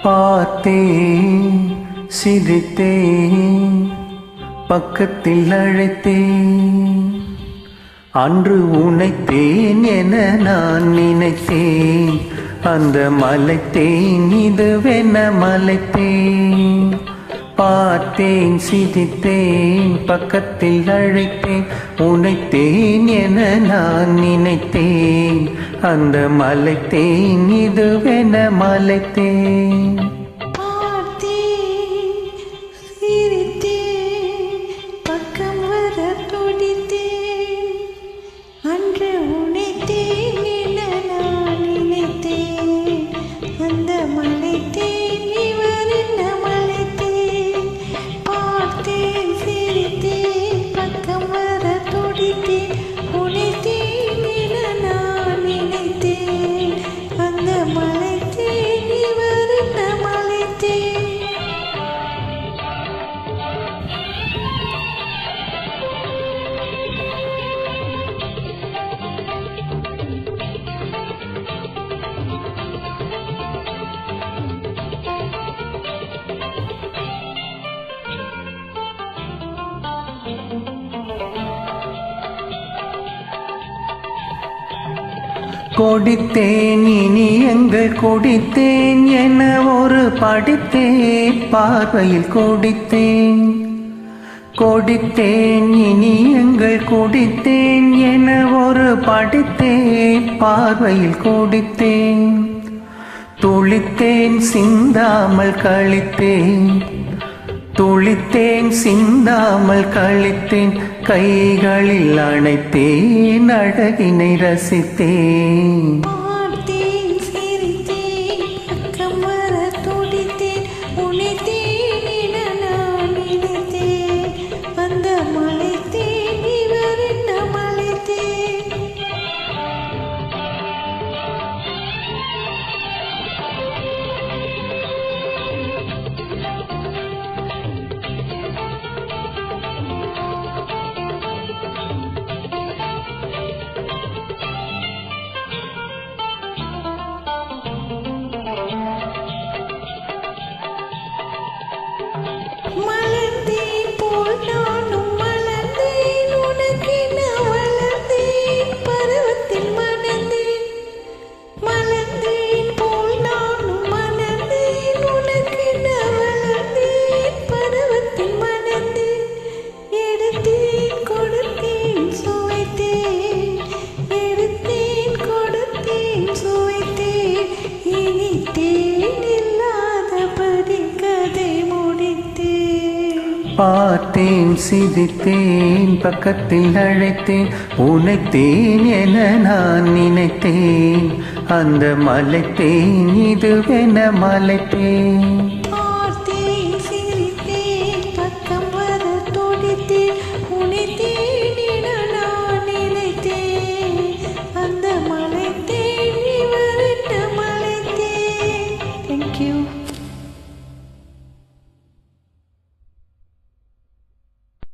பார்த்தேன், சிரித்தேன், பக்கத்தில் அழைத்தேன். அன்று உனைத்தேன் என நான் நினைத்தேன். அந்த மலைத்தேன் இதுவென மலைத்தேன். பார்த்தேன், சிரித்தேன், பக்கத்தில் அழைத்தேன். உனைத்தேன் என நான் நினைத்தேன். அந்த மலைத்தேன் இதுவென மலைத்தேன். கொடித்தேன் இனி எங்கள் கொடித்தேன் என ஒரு படித்தேன். பார்வையில் கொடித்தேன், கொடித்தேன் இனி எங்கள் கொடித்தேன் என ஒரு படித்தேன். பார்வையில் கொடித்தேன், துளித்தேன் சிந்தாமல் கழித்தேன். துளித்தேன் சிந்தாமல் கழித்தேன். கைகளில் அணைத்தேன், அழகினை ரசித்தேன். பார்த்தேன், சிரித்தேன், பக்கத்தில் அழைத்தேன். உனைத்தேன் என நான் நினைத்தேன். அந்த மலைத்தேன் இதுவென மலைத்தேன்.